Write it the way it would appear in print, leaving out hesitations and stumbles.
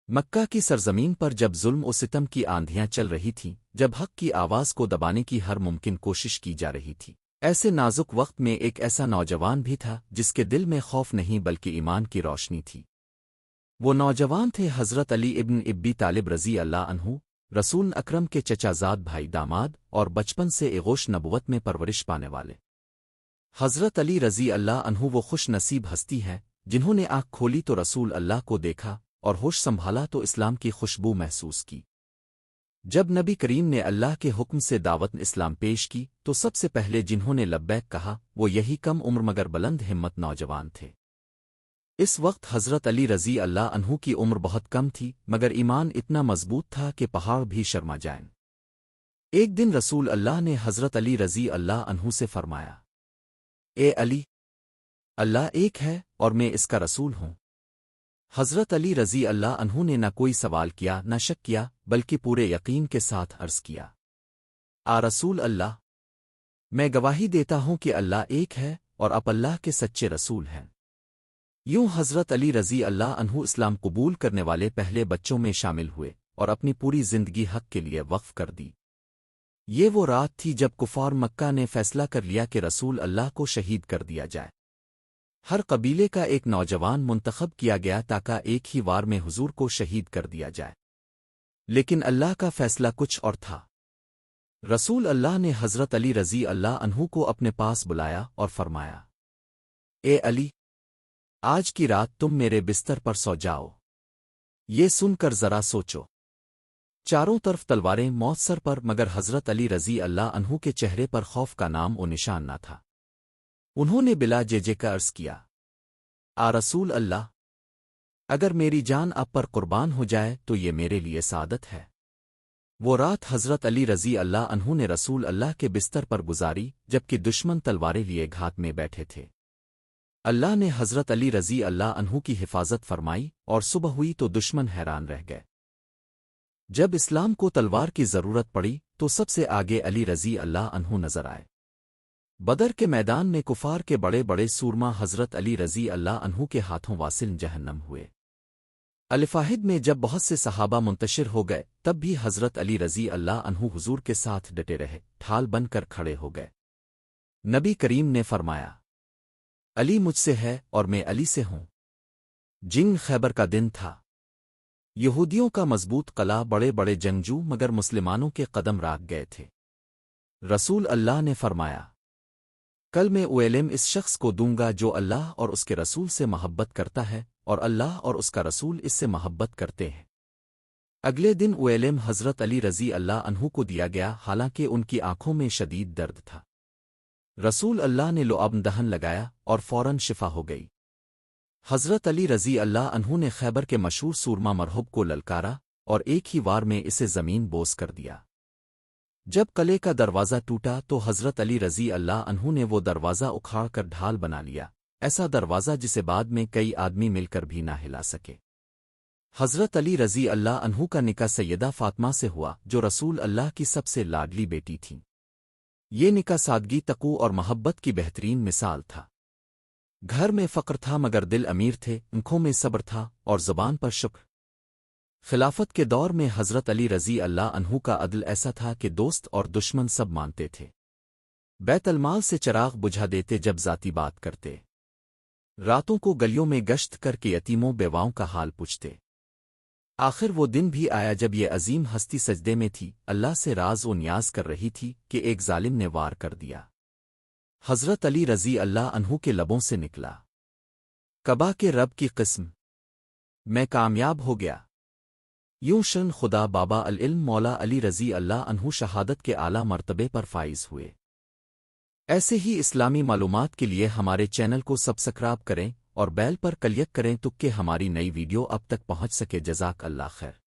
مکہ کی سرزمین پر جب ظلم و ستم کی آندھیاں چل رہی تھیں، جب حق کی آواز کو دبانے کی ہر ممکن کوشش کی جا رہی تھی، ایسے نازک وقت میں ایک ایسا نوجوان بھی تھا جس کے دل میں خوف نہیں بلکہ ایمان کی روشنی تھی۔ وہ نوجوان تھے حضرت علی ابن ابی طالب رضی اللہ عنہ، رسول اکرم کے چچا زاد بھائی داماد اور بچپن سے اغوش نبوت میں پرورش پانے والے۔ حضرت علی رضی اللہ عنہ وہ خوش نصیب ہستی ہے جنہوں نے آنکھ کھولی تو رسول اللہ کو دیکھا اور ہوش سنبھالا تو اسلام کی خوشبو محسوس کی۔ جب نبی کریم نے اللہ کے حکم سے دعوت اسلام پیش کی تو سب سے پہلے جنہوں نے لبیک کہا وہ یہی کم عمر مگر بلند ہمت نوجوان تھے۔ اس وقت حضرت علی رضی اللہ عنہ کی عمر بہت کم تھی مگر ایمان اتنا مضبوط تھا کہ پہاڑ بھی شرما جائیں۔ ایک دن رسول اللہ نے حضرت علی رضی اللہ عنہ سے فرمایا، اے علی، اللہ ایک ہے اور میں اس کا رسول ہوں۔ حضرت علی رضی اللہ عنہ نے نہ کوئی سوال کیا نہ شک کیا بلکہ پورے یقین کے ساتھ عرض کیا، رسول اللہ، میں گواہی دیتا ہوں کہ اللہ ایک ہے اور آپ اللہ کے سچے رسول ہیں۔ یوں حضرت علی رضی اللہ عنہ اسلام قبول کرنے والے پہلے بچوں میں شامل ہوئے اور اپنی پوری زندگی حق کے لیے وقف کر دی۔ یہ وہ رات تھی جب کفار مکہ نے فیصلہ کر لیا کہ رسول اللہ کو شہید کر دیا جائے۔ ہر قبیلے کا ایک نوجوان منتخب کیا گیا تاکہ ایک ہی وار میں حضور کو شہید کر دیا جائے، لیکن اللہ کا فیصلہ کچھ اور تھا۔ رسول اللہ نے حضرت علی رضی اللہ عنہ کو اپنے پاس بلایا اور فرمایا، اے علی، آج کی رات تم میرے بستر پر سو جاؤ۔ یہ سن کر ذرا سوچو، چاروں طرف تلواریں موت سر پر مگر حضرت علی رضی اللہ عنہ کے چہرے پر خوف کا نام و نشان نہ تھا۔ انہوں نے بلا جے کا عرض کیا، رسول اللہ، اگر میری جان آپ پر قربان ہو جائے تو یہ میرے لیے سعادت ہے۔ وہ رات حضرت علی رضی اللہ عنہ نے رسول اللہ کے بستر پر گزاری جبکہ دشمن تلواریں لیے گھات میں بیٹھے تھے۔ اللہ نے حضرت علی رضی اللہ عنہ کی حفاظت فرمائی اور صبح ہوئی تو دشمن حیران رہ گئے۔ جب اسلام کو تلوار کی ضرورت پڑی تو سب سے آگے علی رضی اللہ عنہ نظر آئے۔ بدر کے میدان میں کفار کے بڑے بڑے سورما حضرت علی رضی اللہ عنہ کے ہاتھوں واصل جہنم ہوئے۔ الفاہد میں جب بہت سے صحابہ منتشر ہو گئے تب بھی حضرت علی رضی اللہ عنہ حضور کے ساتھ ڈٹے رہے، ڈھال بن کر کھڑے ہو گئے۔ نبی کریم نے فرمایا، علی مجھ سے ہے اور میں علی سے ہوں۔ جنگ خیبر کا دن تھا۔ یہودیوں کا مضبوط قلعہ، بڑے بڑے جنگجو مگر مسلمانوں کے قدم راک گئے تھے۔ رسول اللہ نے فرمایا، کل میں علم اس شخص کو دوں گا جو اللہ اور اس کے رسول سے محبت کرتا ہے اور اللہ اور اس کا رسول اس سے محبت کرتے ہیں۔ اگلے دن علم حضرت علی رضی اللہ عنہ کو دیا گیا حالانکہ ان کی آنکھوں میں شدید درد تھا۔ رسول اللہ نے لعاب دہن لگایا اور فوراً شفا ہو گئی۔ حضرت علی رضی اللہ عنہ نے خیبر کے مشہور سورما مرہب کو للکارا اور ایک ہی وار میں اسے زمین بوس کر دیا۔ جب قلعے کا دروازہ ٹوٹا تو حضرت علی رضی اللہ عنہ نے وہ دروازہ اکھاڑ کر ڈھال بنا لیا، ایسا دروازہ جسے بعد میں کئی آدمی مل کر بھی نہ ہلا سکے۔ حضرت علی رضی اللہ عنہ کا نکاح سیدہ فاطمہ سے ہوا جو رسول اللہ کی سب سے لاڈلی بیٹی تھیں۔ یہ نکاح سادگی، تقوی اور محبت کی بہترین مثال تھا۔ گھر میں فقر تھا مگر دل امیر تھے، آنکھوں میں صبر تھا اور زبان پر شکر۔ خلافت کے دور میں حضرت علی رضی اللہ عنہ کا عدل ایسا تھا کہ دوست اور دشمن سب مانتے تھے۔ بیت المال سے چراغ بجھا دیتے جب ذاتی بات کرتے، راتوں کو گلیوں میں گشت کر کے یتیموں بیواؤں کا حال پوچھتے۔ آخر وہ دن بھی آیا جب یہ عظیم ہستی سجدے میں تھی، اللہ سے راز و نیاز کر رہی تھی کہ ایک ظالم نے وار کر دیا۔ حضرت علی رضی اللہ عنہ کے لبوں سے نکلا، کعبہ کے رب کی قسم، میں کامیاب ہو گیا۔ یوں شن خدا بابا العلم مولا علی رضی اللہ عنہ شہادت کے اعلیٰ مرتبے پر فائز ہوئے۔ ایسے ہی اسلامی معلومات کے لیے ہمارے چینل کو سبسکرائب کریں اور بیل پر کلک کریں تاکہ ہماری نئی ویڈیو اب تک پہنچ سکے۔ جزاک اللہ خیر۔